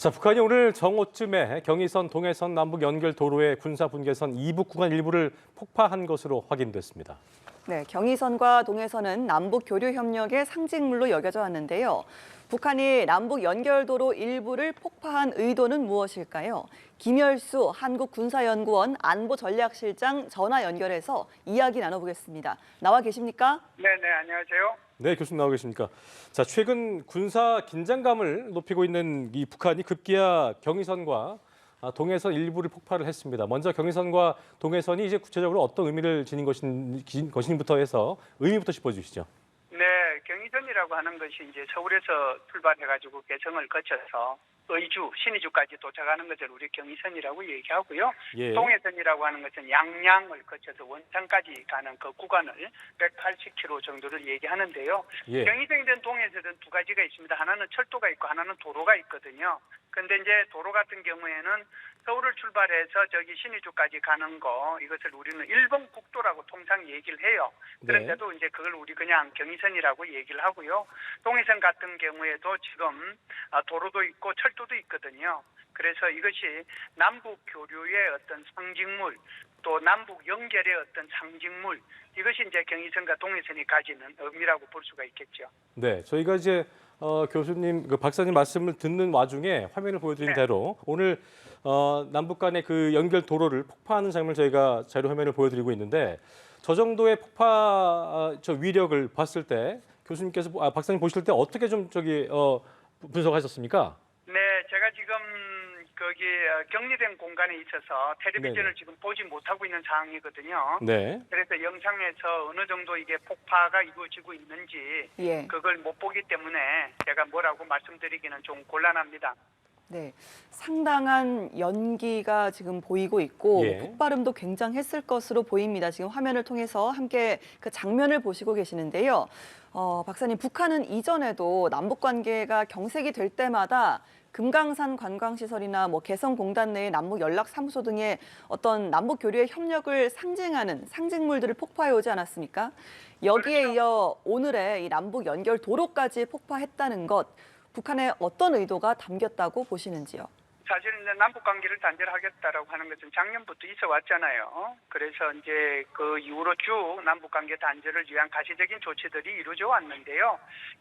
자, 북한이 오늘 정오쯤에 경의선, 동해선 남북 연결 도로의 군사 분계선 이북 구간 일부를 폭파한 것으로 확인됐습니다. 네, 경의선과 동해선은 남북 교류 협력의 상징물로 여겨져 왔는데요. 북한이 남북 연결도로 일부를 폭파한 의도는 무엇일까요? 김열수 한국군사연구원 안보전략실장 전화 연결해서 이야기 나눠보겠습니다. 나와 계십니까? 네, 안녕하세요. 네, 교수님 나와 계십니까? 자, 최근 군사 긴장감을 높이고 있는 이 북한이 급기야 경의선과 동해선 일부를 폭파를 했습니다. 먼저 경의선과 동해선이 이제 구체적으로 어떤 의미를 지닌 것인부터 해서 의미부터 짚어주시죠. 네, 경의선이라고 하는 것이 이제 서울에서 출발해가지고 개성을 거쳐서 의주, 신의주까지 도착하는 것을 우리 경의선이라고 얘기하고요. 예. 동해선이라고 하는 것은 양양을 거쳐서 원산까지 가는 그 구간을 180km 정도를 얘기하는데요. 예. 경의선이든 동해선은 두 가지가 있습니다. 하나는 철도가 있고 하나는 도로가 있거든요. 근데 이제 도로 같은 경우에는 서울을 출발해서 저기 신의주까지 가는 거 이것을 우리는 일본 국도라고 통상 얘기를 해요. 그런데도 이제 그걸 우리 그냥 경의선이라고 얘기를 하고요. 동해선 같은 경우에도 지금 도로도 있고 철도도 있거든요. 그래서 이것이 남북 교류의 어떤 상징물, 또 남북 연결의 어떤 상징물, 이것이 이제 경의선과 동해선이 가지는 의미라고 볼 수가 있겠죠. 네, 저희가 이제 교수님, 박사님 말씀을 듣는 와중에 화면을 보여드린 대로 오늘 남북 간의 그 연결 도로를 폭파하는 장면을 저희가 자료 화면을 보여드리고 있는데 저 정도의 폭파 저 위력을 봤을 때 교수님께서 박사님 보실 때 어떻게 좀 분석하셨습니까? 네, 제가 지금 거기 격리된 공간에 있어서 텔레비전을 네네. 지금 보지 못하고 있는 상황이거든요. 네. 그래서 영상에서 어느 정도 이게 폭파가 이루어지고 있는지 예. 그걸 못 보기 때문에 제가 뭐라고 말씀드리기는 좀 곤란합니다. 네, 상당한 연기가 지금 보이고 있고 예. 폭발음도 굉장했을 것으로 보입니다. 지금 화면을 통해서 함께 그 장면을 보시고 계시는데요. 박사님, 북한은 이전에도 남북 관계가 경색이 될 때마다 금강산 관광시설이나 개성공단 내의 남북 연락사무소 등의 어떤 남북 교류의 협력을 상징하는 상징물들을 폭파해 오지 않았습니까? 여기에 그렇죠. 이어 오늘의 이 남북 연결 도로까지 폭파했다는 것, 북한의 어떤 의도가 담겼다고 보시는지요? 사실은 이제 남북 관계를 단절하겠다라고 하는 것은 작년부터 있어 왔잖아요. 그래서 이제 그 이후로 쭉 남북 관계 단절을 위한 가시적인 조치들이 이루어져 왔는데요.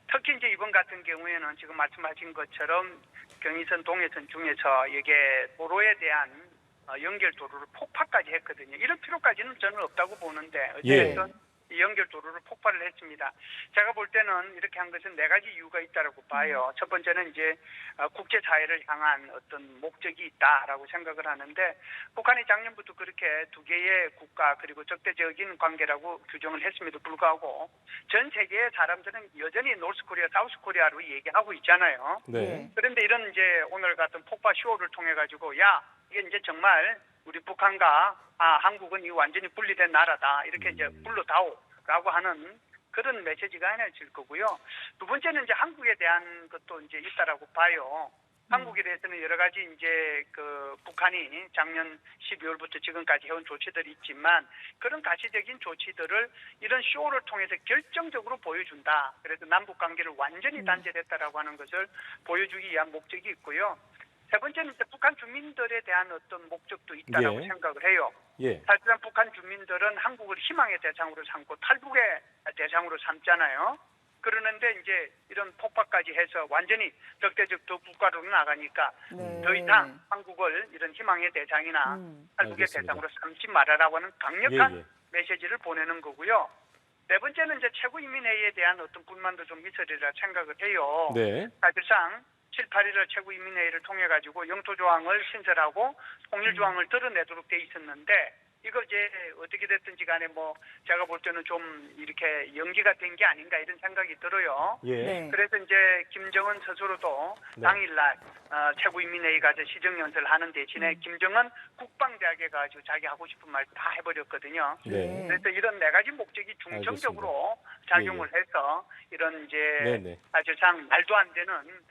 특히 이제 이번 같은 경우에는 지금 말씀하신 것처럼 경의선, 동해선 중에서 이게 도로에 대한 연결 도로를 폭파까지 했거든요. 이럴 필요까지는 저는 없다고 보는데 어쨌든 이 연결 도로를 폭발을 했습니다. 제가 볼 때는 이렇게 한 것은 네 가지 이유가 있다라고 봐요. 첫 번째는 이제 국제 사회를 향한 어떤 목적이 있다라고 생각을 하는데 북한이 작년부터 그렇게 두 개의 국가 그리고 적대적인 관계라고 규정을 했음에도 불구하고 전 세계의 사람들은 여전히 노스코리아, 사우스코리아로 얘기하고 있잖아요. 네. 그런데 이런 이제 오늘 같은 폭파 쇼를 통해 가지고 이게 이제 정말 우리 북한과 한국은 이 완전히 분리된 나라다 이렇게 이제 불러다오라고 하는 그런 메시지가 하나 있을 거고요. 두 번째는 이제 한국에 대한 것도 이제 있다라고 봐요. 한국에 대해서는 여러 가지 이제 그 북한이 작년 12월부터 지금까지 해온 조치들이 있지만 그런 가시적인 조치들을 이런 쇼를 통해서 결정적으로 보여준다. 그래서 남북 관계를 완전히 단절했다라고 하는 것을 보여주기 위한 목적이 있고요. 세 번째는 이제 북한 주민들에 대한 어떤 목적도 있다라고 생각을 해요. 사실상 북한 주민들은 한국을 희망의 대상으로 삼고 탈북의 대상으로 삼잖아요. 그러는데 이제 이런 폭파까지 해서 완전히 적대적 국가로 나가니까 더 이상 한국을 이런 희망의 대상이나 탈북의 대상으로 삼지 말아라고 하는 강력한 메시지를 보내는 거고요. 네 번째는 이제 최고인민회의에 대한 어떤 불만도 좀 있으리라 생각을 해요. 사실상 7, 8일을 최고인민회의를 통해 가지고 영토조항을 신설하고 통일조항을 드러내도록 돼 있었는데 이거 이제 어떻게 됐든지 간에 제가 볼 때는 좀 이렇게 연기가 된 게 아닌가 이런 생각이 들어요. 그래서 이제 김정은 스스로도 당일날 최고인민회의 가서 시정연설을 하는 대신에 김정은 국방대학에 가지고 자기 하고 싶은 말 다 해버렸거든요. 그래서 이런 네 가지 목적이 중점적으로 작용을 해서 이런 이제 사실상 말도 안 되는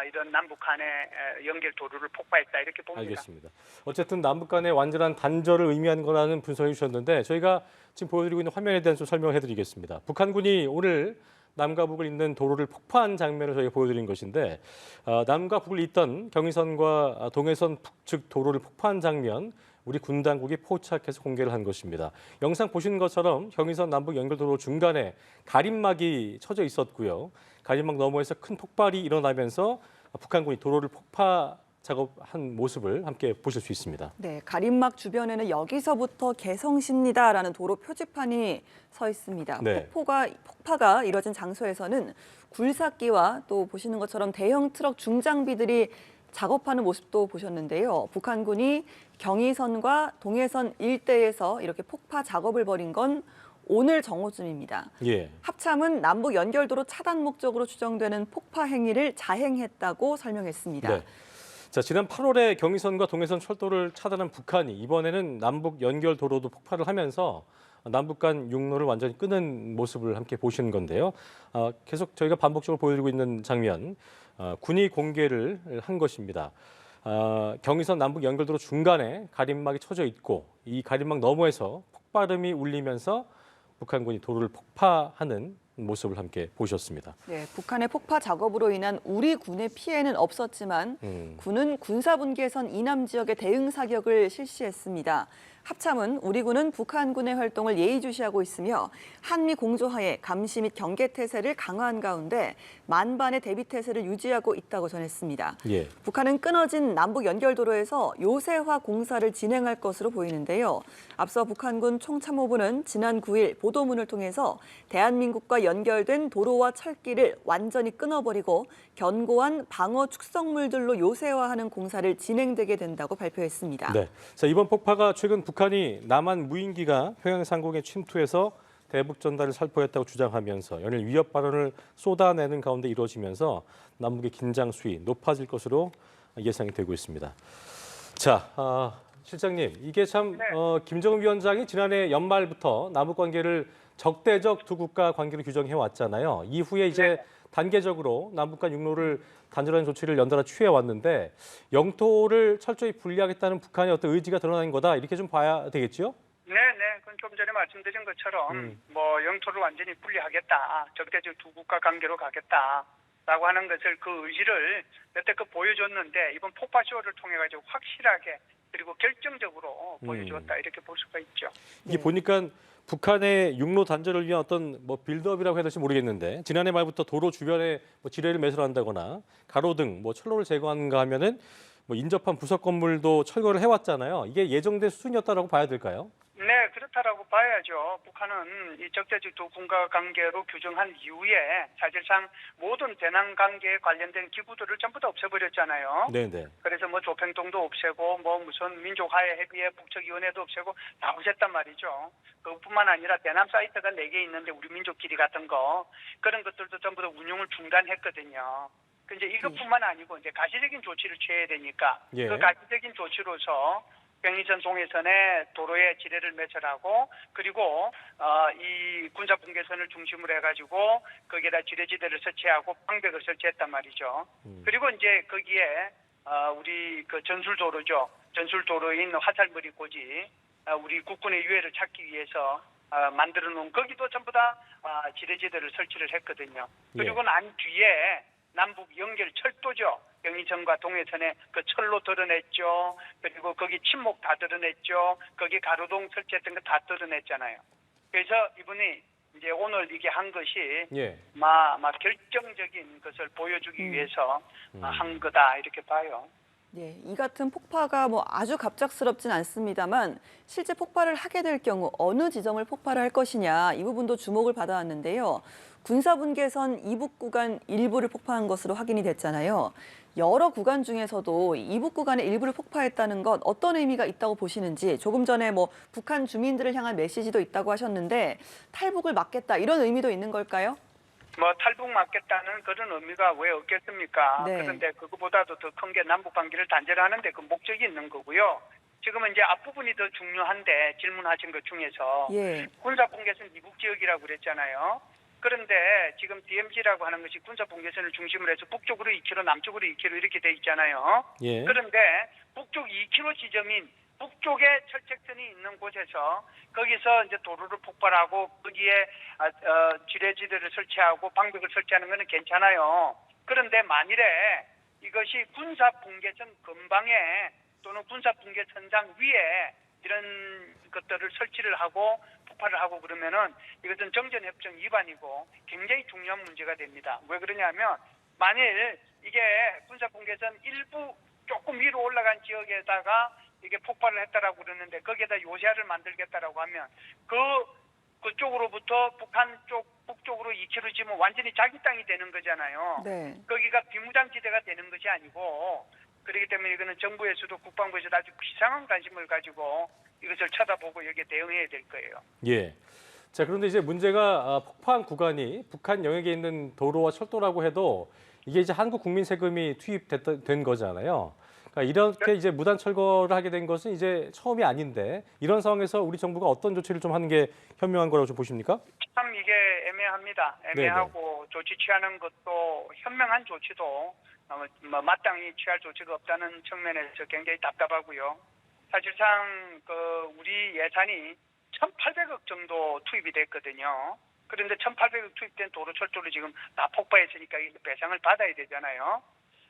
이런 남북 간의 연결 도로를 폭파했다 이렇게 봅니다. 알겠습니다. 어쨌든 남북 간의 완전한 단절을 의미하는 거라는 분석해 주셨는데 저희가 지금 보여드리고 있는 화면에 대한 좀 설명을 해드리겠습니다. 북한군이 오늘 남과 북을 잇는 도로를 폭파한 장면을 저희가 보여드린 것인데 남과 북을 잇던 경의선과 동해선 북측 도로를 폭파한 장면 우리 군 당국이 포착해서 공개를 한 것입니다. 영상 보신 것처럼 경의선 남북 연결도로 중간에 가림막이 쳐져 있었고요. 가림막 너머에서 큰 폭발이 일어나면서 북한군이 도로를 폭파 작업한 모습을 함께 보실 수 있습니다. 네, 가림막 주변에는 여기서부터 개성시입니다라는 도로 표지판이 서 있습니다. 네. 폭파가 이뤄진 장소에서는 굴삭기와 또 보시는 것처럼 대형 트럭 중장비들이 작업하는 모습도 보셨는데요. 북한군이 경의선과 동해선 일대에서 이렇게 폭파 작업을 벌인 건 오늘 정오쯤입니다. 예. 합참은 남북 연결도로 차단 목적으로 추정되는 폭파 행위를 자행했다고 설명했습니다. 네. 자, 지난 8월에 경의선과 동해선 철도를 차단한 북한이 이번에는 남북 연결 도로도 폭발을 하면서 남북 간 육로를 완전히 끊은 모습을 함께 보시는 건데요. 계속 저희가 반복적으로 보여드리고 있는 장면, 군이 공개를 한 것입니다. 경의선 남북 연결도로 중간에 가림막이 쳐져 있고 이 가림막 너머에서 폭발음이 울리면서 북한군이 도로를 폭파하는 모습을 함께 보셨습니다. 네, 북한의 폭파 작업으로 인한 우리 군의 피해는 없었지만 군은 군사분계선 이남 지역에 대응 사격을 실시했습니다. 합참은 우리 군은 북한군의 활동을 예의주시하고 있으며 한미 공조하에 감시 및 경계 태세를 강화한 가운데 만반의 대비 태세를 유지하고 있다고 전했습니다. 예. 북한은 끊어진 남북 연결도로에서 요새화 공사를 진행할 것으로 보이는데요. 앞서 북한군 총참모부는 지난 9일 보도문을 통해서 대한민국과 연결된 도로와 철길을 완전히 끊어버리고 견고한 방어 축성물들로 요새화하는 공사를 진행되게 된다고 발표했습니다. 네. 자, 이번 폭파가 최근 북한이 남한 무인기가 평양 상공에 침투해서 대북 전달을 살포했다고 주장하면서 연일 위협 발언을 쏟아내는 가운데 이루어지면서 남북의 긴장 수위 높아질 것으로 예상이 되고 있습니다. 자, 실장님, 이게 참 김정은 위원장이 지난해 연말부터 남북 관계를 적대적 두 국가 관계로 규정해 왔잖아요. 이후에 이제 단계적으로 남북 간 육로를 단절하는 조치를 연달아 취해 왔는데 영토를 철저히 분리하겠다는 북한의 어떤 의지가 드러난 거다 이렇게 좀 봐야 되겠죠? 네. 그건 좀 전에 말씀드린 것처럼 뭐 영토를 완전히 분리하겠다, 적대적 두 국가 관계로 가겠다라고 하는 것을 그 의지를 여태껏 보여줬는데 이번 폭파 쇼를 통해 가지고 확실하게 그리고 결정적으로 보여주었다 이렇게 볼 수가 있죠. 이게 보니까 북한의 육로 단절을 위한 어떤 뭐 빌드업이라고 해야 될지 모르겠는데 지난해 말부터 도로 주변에 뭐 지뢰를 매설한다거나 가로등, 뭐 철로를 제거하는가 하면은 뭐 인접한 부속 건물도 철거를 해왔잖아요. 이게 예정된 수준이었다라고 봐야 될까요? 네, 그렇다라고 봐야죠. 북한은 이 적대적 두 국가 관계로 규정한 이후에 사실상 모든 대남 관계에 관련된 기구들을 전부 다 없애버렸잖아요. 네네. 그래서 뭐 조평통도 없애고 뭐 무슨 민족화해 협의회 북측위원회도 없애고 다 없앴단 말이죠. 그뿐만 아니라 대남 사이트가 4개 있는데 우리 민족끼리 같은 거 그런 것들도 전부 다 운용을 중단했거든요. 근데 이것뿐만 아니고 이제 가시적인 조치를 취해야 되니까 예. 그 가시적인 조치로서 경의선 동해선에 도로에 지뢰를 매설하고 그리고 이 군사 분계선을 중심으로 해가지고 거기에다 지뢰지대를 설치하고 방벽을 설치했단 말이죠. 그리고 이제 거기에 우리 그 전술도로죠. 전술도로인 화살머리 고지 우리 국군의 유해를 찾기 위해서 만들어 놓은 거기도 전부 다 지뢰지대를 설치를 했거든요. 그리고 난 뒤에 남북 연결 철도죠. 경의선과 동해선에 그 철로 드러냈죠. 그리고 거기 침목 다 드러냈죠. 거기 가로등 설치했던 거 다 드러냈잖아요. 그래서 이분이 이제 오늘 이게 한 것이 막 결정적인 것을 보여주기 위해서 한 거다 이렇게 봐요. 네, 이 같은 폭파가 뭐 아주 갑작스럽진 않습니다만 실제 폭발을 하게 될 경우 어느 지점을 폭발할 것이냐 이 부분도 주목을 받아왔는데요. 군사분계선 이북 구간 일부를 폭파한 것으로 확인이 됐잖아요. 여러 구간 중에서도 이북 구간의 일부를 폭파했다는 것 어떤 의미가 있다고 보시는지 조금 전에 뭐 북한 주민들을 향한 메시지도 있다고 하셨는데 탈북을 막겠다 이런 의미도 있는 걸까요? 뭐 탈북 막겠다는 그런 의미가 왜 없겠습니까? 네. 그런데 그거보다도 더 큰 게 남북 관계를 단절하는 데 그 목적이 있는 거고요. 지금은 이제 앞부분이 더 중요한데 질문하신 것 중에서 군사분계선 이북 지역이라고 그랬잖아요. 그런데 지금 DMZ라고 하는 것이 군사분계선을 중심으로 해서 북쪽으로 2km, 남쪽으로 2km 이렇게 돼 있잖아요. 그런데 북쪽 2km 지점인 북쪽에 철책선이 있는 곳에서 거기서 이제 도로를 폭발하고 거기에 지뢰지대를 설치하고 방벽을 설치하는 것은 괜찮아요. 그런데 만일에 이것이 군사분계선 근방에 또는 군사분계선상 위에 이런 것들을 설치를 하고 폭발을 하고 그러면은 이것은 정전협정 위반이고 굉장히 중요한 문제가 됩니다. 왜 그러냐면 만일 이게 군사분계선 일부 조금 위로 올라간 지역에다가 이게 폭발을 했다라고 그러는데 거기에다 요새화를 만들겠다라고 하면 그쪽으로부터 북한 쪽 북쪽으로 2km 완전히 자기 땅이 되는 거잖아요. 네. 거기가 비무장지대가 되는 것이 아니고 그렇기 때문에 이거는 정부에서도 국방부에서도 아주 비상한 관심을 가지고 이것을 쳐다보고 여기에 대응해야 될 거예요. 예. 자, 그런데 이제 문제가 폭파한 구간이 북한 영역에 있는 도로와 철도라고 해도 이게 이제 한국 국민 세금이 투입된 거잖아요. 그러니까 이렇게 이제 무단 철거를 하게 된 것은 이제 처음이 아닌데 이런 상황에서 우리 정부가 어떤 조치를 좀 하는 게 현명한 거라고 좀 보십니까? 참 이게 애매합니다. 애매하고 조치 취하는 것도 현명한 조치도 마땅히 취할 조치가 없다는 측면에서 굉장히 답답하고요. 사실상 우리 예산이 1,800억 정도 투입이 됐거든요. 그런데 1,800억 투입된 도로 철도를 지금 다 폭파했으니까 배상을 받아야 되잖아요.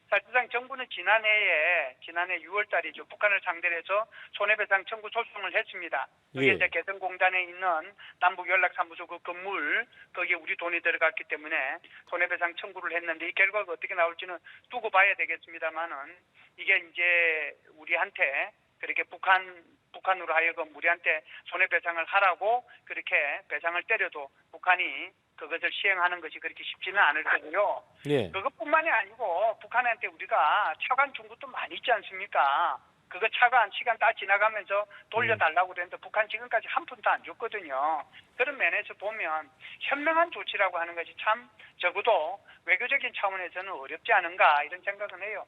사실상 정부는 지난해 6월 달이죠. 북한을 상대로 해서 손해배상 청구 소송을 했습니다. 그게 예. 이제 개성공단에 있는 남북연락사무소 그 건물 거기에 우리 돈이 들어갔기 때문에 손해배상 청구를 했는데 이 결과가 어떻게 나올지는 두고 봐야 되겠습니다만은 이게 이제 우리한테 그렇게 북한으로 하여금 우리한테 손해배상을 하라고 그렇게 배상을 때려도 북한이 그것을 시행하는 것이 그렇게 쉽지는 않을 거고요. 예. 그것뿐만이 아니고 북한한테 우리가 차관 준 것도 많이 있지 않습니까? 그거 차관 시간 다 지나가면서 돌려달라고 그랬는데 북한 지금까지 한 푼도 안 줬거든요. 그런 면에서 보면 현명한 조치라고 하는 것이 참 적어도 외교적인 차원에서는 어렵지 않은가 이런 생각은 해요.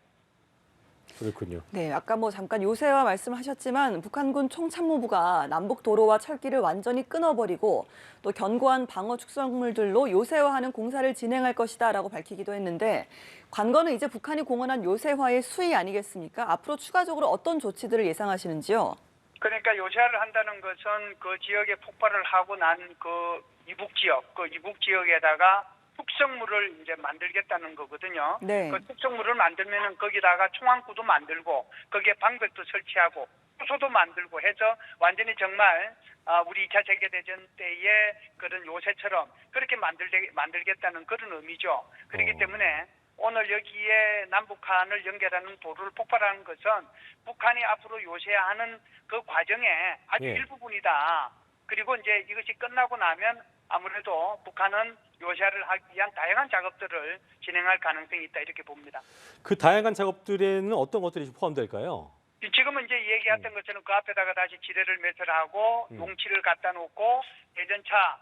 그렇군요. 네, 아까 뭐 잠깐 요새화 말씀하셨지만 북한군 총참모부가 남북 도로와 철길을 완전히 끊어버리고 또 견고한 방어 축성물들로 요새화하는 공사를 진행할 것이다라고 밝히기도 했는데 관건은 이제 북한이 공언한 요새화의 수위 아니겠습니까? 앞으로 추가적으로 어떤 조치들을 예상하시는지요? 그러니까 요새화를 한다는 것은 그 지역에 폭발을 하고 난 그 이북 지역에다가 축성물을 이제 만들겠다는 거거든요. 네. 그 축성물을 만들면은 거기다가 총항구도 만들고 거기에 방벽도 설치하고 수소도 만들고 해서 완전히 정말 우리 2차 세계대전 때의 그런 요새처럼 그렇게 만들겠다는 그런 의미죠. 그렇기 때문에 오늘 여기에 남북한을 연결하는 도로를 폭발하는 것은 북한이 앞으로 요새하는 그 과정의 아주 예. 일부분이다. 그리고 이제 이것이 끝나고 나면 아무래도 북한은 요새를 하기 위한 다양한 작업들을 진행할 가능성이 있다 이렇게 봅니다. 그 다양한 작업들에는 어떤 것들이 포함될까요? 지금은 이제 얘기했던 것처럼 그 앞에다가 다시 지뢰를 매설하고 용치를 갖다 놓고 대전차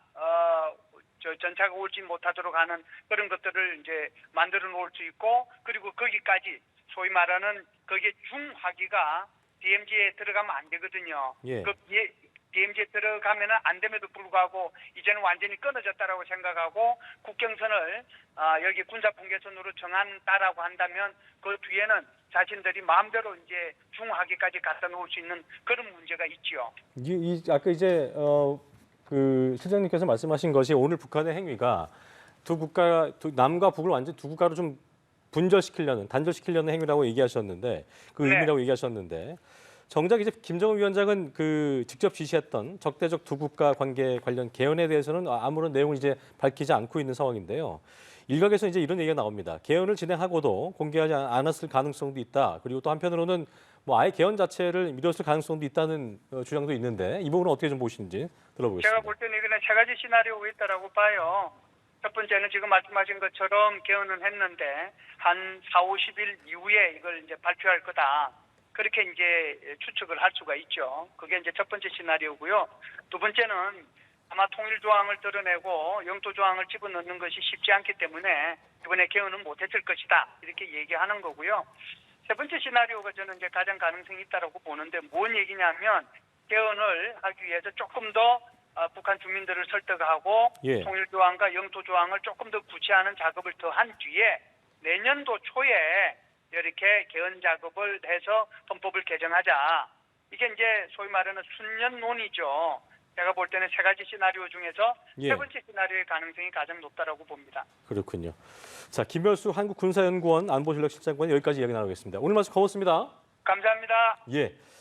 전차가 올지 못하도록 하는 그런 것들을 이제 만들어 놓을 수 있고 그리고 거기까지 소위 말하는 거기에 중화기가 DMZ에 들어가면 안 되거든요. 예. 그 DMZ에 들어가면은 안 됨에도 불구하고 이제는 완전히 끊어졌다라고 생각하고 국경선을 여기 군사분계선으로 정한다라고 한다면 그 뒤에는 자신들이 마음대로 이제 중화기까지 갖다 놓을 수 있는 그런 문제가 있지요. 아까 이제 그 실장님께서 말씀하신 것이 오늘 북한의 행위가 남과 북을 완전 두 국가로 좀 단절시키려는 행위라고 얘기하셨는데 그 네. 의미라고 얘기하셨는데 정작 이제 김정은 위원장은 그 직접 지시했던 적대적 두 국가 관계 관련 개헌에 대해서는 아무런 내용을 이제 밝히지 않고 있는 상황인데요. 일각에서 이제 이런 얘기가 나옵니다. 개헌을 진행하고도 공개하지 않았을 가능성도 있다. 그리고 또 한편으로는 뭐 아예 개헌 자체를 미뤘을 가능성도 있다는 주장도 있는데 이 부분은 어떻게 좀 보시는지 들어보겠습니다. 제가 볼 때는 이거는 세 가지 시나리오가 있다라고 봐요. 첫 번째는 지금 말씀하신 것처럼 개헌은 했는데 한 4, 50일 이후에 이걸 이제 발표할 거다. 그렇게 이제 추측을 할 수가 있죠. 그게 이제 첫 번째 시나리오고요. 두 번째는 아마 통일 조항을 드러내고 영토 조항을 집어넣는 것이 쉽지 않기 때문에 이번에 개헌은 못했을 것이다. 이렇게 얘기하는 거고요. 세 번째 시나리오가 저는 이제 가장 가능성이 있다라고 보는데 뭔 얘기냐면 개헌을 하기 위해서 조금 더 북한 주민들을 설득하고 예. 통일 조항과 영토 조항을 조금 더 구체화하는 작업을 더 한 뒤에 내년도 초에 이렇게 개헌 작업을 해서 헌법을 개정하자. 이게 이제 소위 말하는 순년론이죠. 제가 볼 때는 세 가지 시나리오 중에서 예. 세 번째 시나리오의 가능성이 가장 높다라고 봅니다. 그렇군요. 자, 김열수 한국군사연구원 안보전략실장관 여기까지 이야기 나누겠습니다. 오늘 말씀 고맙습니다. 감사합니다. 예.